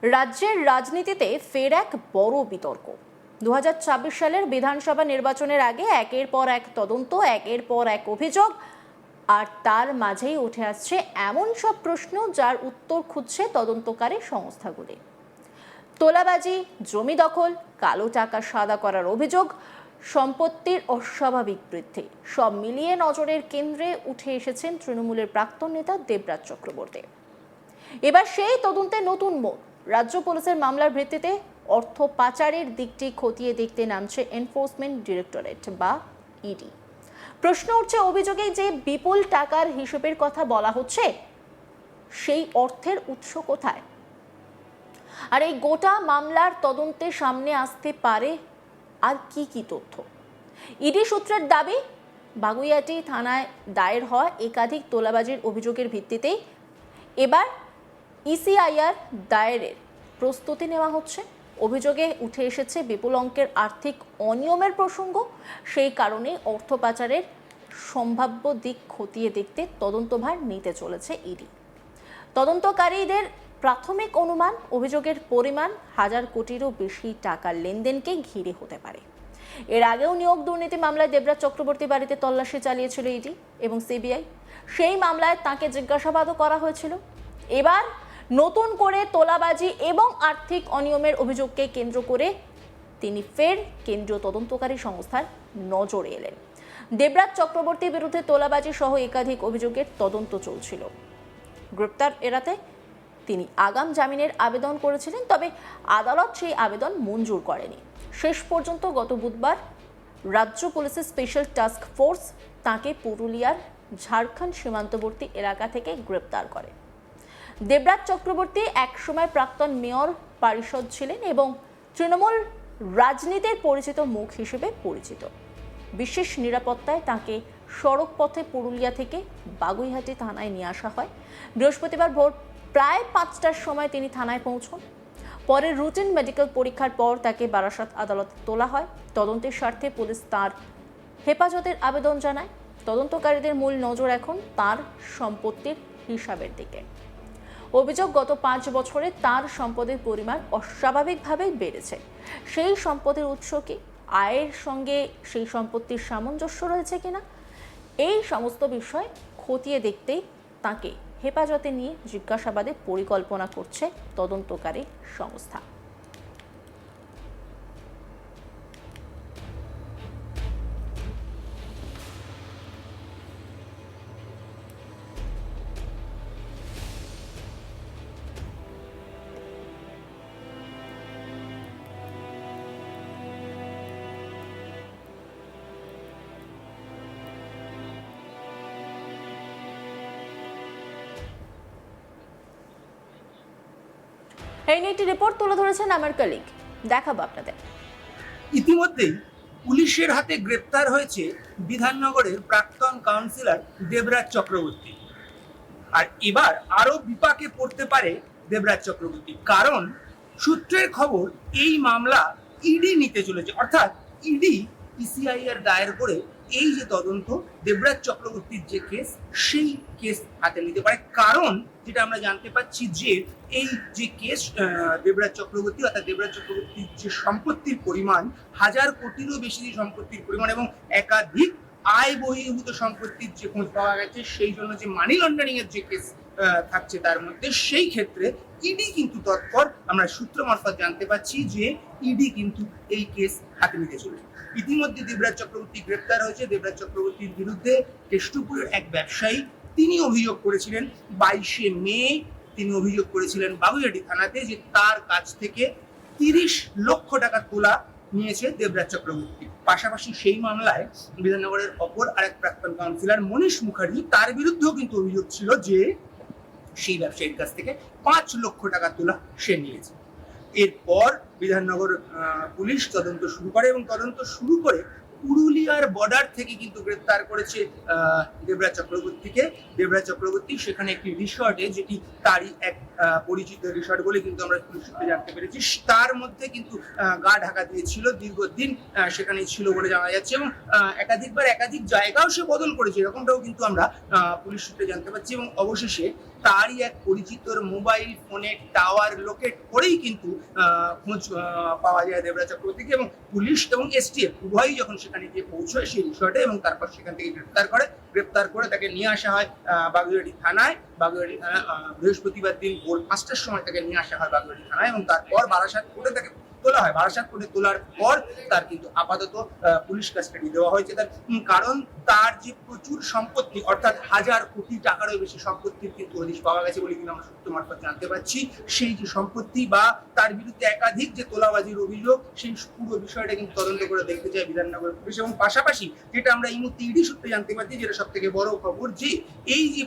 রাজ্যের রাজনীতিতে ফের এক বড় বিতর্ক। 2026 সালের বিধানসভা নির্বাচনের আগে একের পর এক তদন্ত, একের পর এক অভিযোগ, আর তার মাঝেই উঠে আসছে এমন সব প্রশ্ন যার উত্তর খুঁজছে তদন্তকারী সংস্থাগুলি। তোলাবাজি, জমি দখল, কালো টাকা সাদা করার অভিযোগ, সম্পত্তির অস্বাভাবিক বৃদ্ধি, সব মিলিয়ে নজরের কেন্দ্রে উঠে এসেছেন তৃণমূলের প্রাক্তন নেতা দেবরাজ চক্রবর্তী। এবার সেই তদন্তে নতুন মোড়। রাজ্য পুলিশের মামলার ভিত্তিতে অর্থ পাচারের দিকটি খতিয়ে দেখতে নামছে এনফোর্সমেন্ট ডিরেক্টরেট বা ইডি। প্রশ্ন উঠছে, অভিযোগে যে বিপুল টাকার হিসেবের কথা বলা হচ্ছে, সেই অর্থের উৎস কোথায়? আর এই গোটা মামলার তদন্তে সামনে আসতে পারে আর কি কি তথ্য? ইডি সূত্রের দাবি, বাগুইআটি থানায় দায়ের হওয়া একাধিক তোলাবাজির অভিযোগের ভিত্তিতেই এবার ইসিআইআর দায়েরের প্রস্তুতি নেওয়া হচ্ছে। অভিযোগে উঠে এসেছে বিপুল অঙ্কের আর্থিক অনিয়মের প্রসঙ্গ। সেই কারণে অর্থ পাচারের সম্ভাব্য দিক খতিয়ে দেখতে তদন্তভার নিতে চলেছে ইডি। তদন্তকারীদের প্রাথমিক অনুমান, অভিযোগের পরিমাণ 1000 কোটিরও বেশি টাকার লেনদেনকে ঘিরে হতে পারে। এর আগেও নিয়োগ দুর্নীতি মামলায় দেবরাজ চক্রবর্তী বাড়িতে তল্লাশি চালিয়েছিল ইডি এবং সিবিআই। সেই মামলায় তাকে জিজ্ঞাসাবাদও করা হয়েছিল। এবার নতুন করে তোলাবাজি এবং আর্থিক অনিয়মের অভিযোগকে কেন্দ্র করে তিনি ফের কেন্দ্রীয় তদন্তকারী সংস্থার নজরে এলেন। দেবরাজ চক্রবর্তীর বিরুদ্ধে তোলাবাজি সহ একাধিক অভিযোগের তদন্ত চলছিল। গ্রেপ্তার এড়াতে তিনি আগাম জামিনের আবেদন করেছিলেন, তবে আদালত সেই আবেদন মঞ্জুর করেনি। শেষ পর্যন্ত গত বুধবার রাজ্য পুলিশের স্পেশাল টাস্ক ফোর্স তাকে পুরুলিয়ার ঝাড়খণ্ড সীমান্তবর্তী এলাকা থেকে গ্রেপ্তার করে। দেবরাজ চক্রবর্তী একসময় প্রাক্তন মেয়র পারিষদ ছিলেন এবং তৃণমূল রাজনীতির পরিচিত মুখ হিসেবে পরিচিত। বিশেষ নিরাপত্তায় তাকে সড়ক পথে পুরুলিয়া থেকে বাগুইআটি থানায় নিয়ে আসা হয়। বৃহস্পতিবার ভোর প্রায় 5টার সময় তিনি থানায় পৌঁছন। পরে রুটিন মেডিকেল পরীক্ষার পর তাকে বারাসাত আদালতে তোলা হয়। তদন্তের স্বার্থে পুলিশ তার হেফাজতের আবেদন জানায়। তদন্তকারীদের মূল নজর এখন তার সম্পত্তির হিসাবের দিকে। অভিযোগ, গত 5 বছরে তার সম্পদের পরিমাণ অস্বাভাবিকভাবে বেড়েছে। সেই সম্পদের উৎস কি, আয়ের সঙ্গে সেই সম্পত্তির সামঞ্জস্য রয়েছে কিনা, এই সমস্ত বিষয় খতিয়ে দেখতেই তাকে হেফাজতে নিয়ে জিজ্ঞাসাবাদের পরিকল্পনা করছে তদন্তকারী সংস্থা। এই নিয়ে একটি রিপোর্ট তুলে ধরেছেন আমার কলিগ, দেখাবো আপনাদের। ইতিমধ্যেই পুলিশের হাতে গ্রেপ্তার হয়েছে বিধাননগরের প্রাক্তন কাউন্সিলর দেবরাজ চক্রবর্তী। আর এবার আরো বিপাকে পড়তে পারে দেবরাজ চক্রবর্তী, কারণ সূত্রের খবর এই মামলা ইডি নিতে চলেছে। অর্থাৎ ইডি ইসিআইআর দায়ের করে এই যে তদন্ত, দেবরাজ চক্রবর্তীর যে কেস, সেই কেস হাতে নিতে পারে। কারণ যেটা আমরা জানতে পাচ্ছি যে এই যে কেস, দেবরাজ চক্রবর্তী অর্থাৎ দেবরাজ চক্রবর্তীর যে সম্পত্তির পরিমাণ 1000 কোটিরও বেশি সম্পত্তির পরিমাণ এবং একাধিক আয় বহির্ভূত সম্পত্তির যে খোঁজ পাওয়া গেছে, সেই জন্য যে মানি লন্ডারিং এর যে কেস থাকছে তার মধ্যে, সেই ক্ষেত্রে ইডি কিন্তু তৎপর। আমরা সূত্র মারফত জানতে পাচ্ছি যে ইডি কিন্তু এই কেস হাতে নিতে চলেছে। ইতিমধ্যে দেবরাজ চক্রবর্তী গ্রেপ্তার হয়েছে। দেবরাজ চক্রবর্তীর বিরুদ্ধে কেষ্টপুরের এক ব্যবসায়ী, তিনি অভিযোগ করেছিলেন 22শে মে, তিনি অভিযোগ করেছিলেন বাগুইআটি থানাতে যে তার কাছ থেকে 30 লক্ষ টাকা তোলা নিয়েছে দেবরাজ চক্রবর্তী। পাশাপাশি সেই মামলায় বিধাননগরের অপর আরেক প্রাক্তন কাউন্সিলর মনীষ মুখার্জি, তার বিরুদ্ধেও কিন্তু অভিযোগ ছিল যে সেই ব্যবসায়ীর কাছ থেকে 5 লক্ষ টাকা তোলা সে নিয়েছে। এরপর বিধাননগর পুলিশ তদন্ত শুরু করে এবং তদন্ত শুরু করে পুরুলিয়ার বর্ডার থেকে কিন্তু গ্রেপ্তার করেছে দেবরাজ চক্রবর্তীকে। দেবরাজ চক্রবর্তী সেখানে একটি রিসর্টে, যেটি তারই এক পরিচিত রিসর্ট বলে কিন্তু আমরা পুলিশ সূত্রে জানতে পেরেছি, তার মধ্যে কিন্তু গা ঢাকা দিয়েছিল, দীর্ঘদিন সেখানে ছিল বলে জানা যাচ্ছে এবং একাধিক জায়গাও সে বদল করেছে, এরকমটাও কিন্তু আমরা পুলিশ সূত্রে জানতে পারছি। এবং অবশেষে তারই এক পরিচিতর মোবাইল ফোনের টাওয়ার লোকেট করেই কিন্তু খোঁজ পাওয়া যায় দেবরাজ চক্রবর্তীকে, এবং পুলিশ এবং এসটিএফ উভয়ই যখন সেখানে গিয়ে পৌঁছয় সেই বিষয়টা, এবং তারপর সেখান থেকে গ্রেপ্তার করে তাকে নিয়ে আসা হয় বাগুইআটি থানায়। বাগুইআটি থানায় বৃহস্পতিবার দিন ভোর 5টার সময় তাকে নিয়ে আসা হয় বাগুইআটি থানায়, এবং তারপর বারাসাত কোর্টে তাকে তোলা হয়। বারাসাত কোর্টে তোলার পর তার কিন্তু আপাতত পুলিশ কাস্টাডি দেওয়া হয়েছে। তার কারণ তার যে প্রচুর সম্পত্তি, অর্থাৎ 1000 কোটি টাকারও বেশি সম্পত্তির কিন্তু হদিশ পাওয়া গেছে বলে কিন্তু আমরা সূত্র মারফত জানতে পারছি। সেই যে সম্পত্তি বা তার বিরুদ্ধে একাধিক যে তোলাবাজির অভিযোগ, সেই পুরো বিষয়টা কিন্তু তদন্ত করে দেখতে চায় বিধাননগর পুলিশ। এবং পাশাপাশি যেটা আমরা এই মুহূর্তে ইডি সূত্রে জানতে পারছি, যেটা সব থেকে বড় খবর, যে এই যে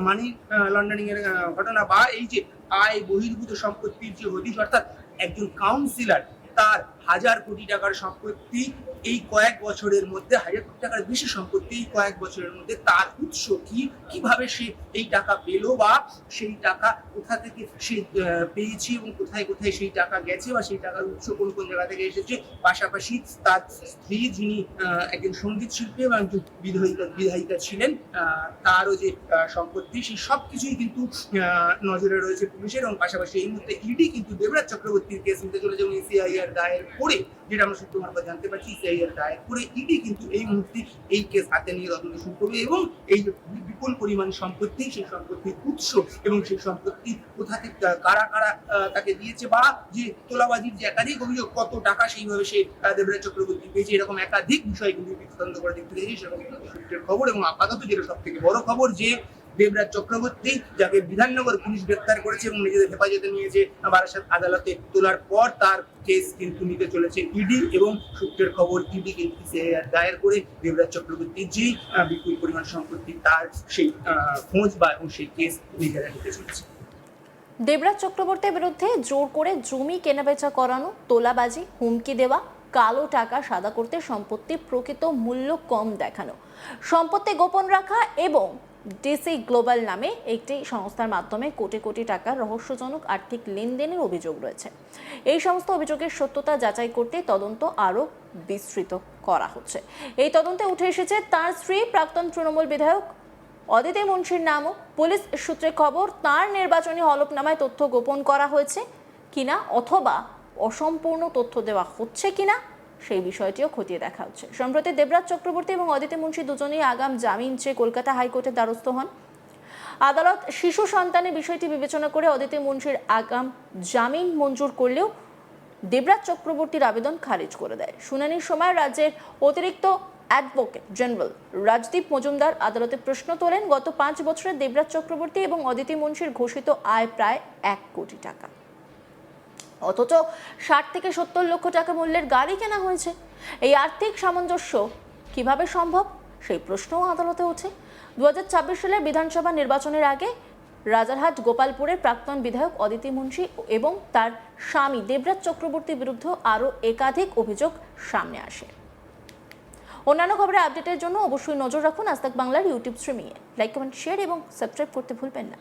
মানি লন্ডারিং এর ঘটনা বা এই যে আয় বহির্ভূত সম্পত্তির যে হদিশ, অর্থাৎ একজন কাউন্সিলর তার 1000 কোটি টাকার সম্পত্তি এই কয়েক বছরের মধ্যে, 1000 কোটি টাকার বেশি সম্পত্তি এই কয়েক বছরের মধ্যে, তার উৎস কি, কিভাবে সে এই টাকা পেল, বা সেই টাকা কোথা থেকে সে পেয়েছে এবং কোথায় কোথায় সেই টাকা গেছে, বা সেই টাকার উৎস কোন কোন জায়গা থেকে এসেছে। পাশাপাশি তার স্ত্রী, যিনি একজন সঙ্গীত শিল্পী এবং একজন বিধায়িকা ছিলেন, তারও যে সম্পত্তি, সেই সব কিছুই কিন্তু নজরে রয়েছে পুলিশের। এবং পাশাপাশি এই মুহূর্তে ইডি কিন্তু দেবরাজ চক্রবর্তীর কেস নিতে চলেছে, এবং সিআইআর দায়ের করে, যেটা আমরা সূত্র মারফত জানতে পারছি, সিআইআর দায়ের করে ইডি কিন্তু এই মুহূর্তে এই কেস হাতে নিয়ে তদন্ত শুরু করবে। এবং এই যে বিপুল পরিমাণ সম্পত্তি, সেই সম্পত্তির উৎস এবং সেই সম্পত্তি কোথা থেকে কারা কারা তাকে দিয়েছে, বা যে তোলাবাজির যে একাধিক অভিযোগ, কত টাকা সেইভাবে সে দেবরাজ চক্রবর্তী পেয়েছে, এরকম একাধিক বিষয় কিন্তু তদন্ত করে দেখতে পেয়েছি, সেরকম সূত্রের খবর। এবং আপাতত যেটা সব থেকে বড় খবর, যে দেবরাজ চক্রবর্তী, যাকে বিধাননগর পুলিশ গ্রেপ্তার করেছে এবং নিজেদের হেফাজতে নিয়েছে বারাসাত আদালতে তোলার পর, তার কেস কিন্তু নিতে চলেছে ইডি। এবং সূত্রের খবর, ইডি কিন্তু সিআইআর দায়ের করে দেবরাজ চক্রবর্তী যে বিপুল পরিমাণ সম্পত্তি, তার সেই খোঁজ বা এবং সেই কেস নিজেরা নিতে চলেছে। দেবরাজ চক্রবর্তীর বিরুদ্ধে জোর করে জমি কেনাবেচা করানো, তোলাবাজি, হুমকি দেওয়া, কালো টাকা সাদা করতে সম্পত্তির প্রকৃত মূল্য কম দেখানো, সম্পত্তি গোপন রাখা এবং ডিসি গ্লোবাল নামে একটি সংস্থার মাধ্যমে কোটি কোটি টাকার রহস্যজনক আর্থিক লেনদেনের অভিযোগ রয়েছে। এই সমস্ত অভিযোগের সত্যতা যাচাই করতে তদন্ত আরও বিস্তৃত করা হচ্ছে। এই তদন্তে উঠে এসেছে তার স্ত্রী, প্রাক্তন তৃণমূল বিধায়ক অদিতি মুন্সির নামও। পুলিশ সূত্রে খবর, তার নির্বাচনী হলফনামায় তথ্য গোপন করা হয়েছে কিনা, অথবা অসম্পূর্ণ তথ্য দেওয়া হচ্ছে কিনা, সেই বিষয়টিও খতিয়ে দেখা হচ্ছে। সম্প্রতি দেবরাজ চক্রবর্তী এবং অদিতি মুন্সি দুজনেই আগাম জামিন চেয়ে কলকাতা হাইকোর্টের দ্বারস্থ হন। আদালত শিশু সন্তানের বিষয়টি বিবেচনা করে অদিতি মুন্সির আগাম জামিন মঞ্জুর করলেও দেবরাজ চক্রবর্তীর আবেদন খারিজ করে দেয়। শুনানির সময় রাজ্যের অতিরিক্ত অ্যাডভোকেট জেনারেল রাজদীপ মজুমদার আদালতে প্রশ্ন তোলেন, গত 5 বছরে দেবরাজ চক্রবর্তী এবং অদিতি মুন্সির ঘোষিত আয় প্রায় 1 কোটি টাকা, অথচ 60 থেকে 70 লক্ষ টাকা মূল্যের গাড়ি কেনা হয়েছে। এই আর্থিক সামঞ্জস্য কিভাবে সম্ভব, সেই প্রশ্নও আদালতে ওঠে। 2024 সালের বিধানসভা নির্বাচনের আগে রাজারহাট গোপালপুরের প্রাক্তন বিধায়ক অদিতি মুন্সি এবং তার স্বামী দেবরাজ চক্রবর্তীর বিরুদ্ধে আরও একাধিক অভিযোগ সামনে আসে। অন্যান্য খবরের আপডেটের জন্য অবশ্যই নজর রাখুন আজ তাক বাংলার ইউটিউব স্ট্রিমিংয়ে। লাইক, কমেন্ট, শেয়ার এবং সাবস্ক্রাইব করতে ভুলবেন না।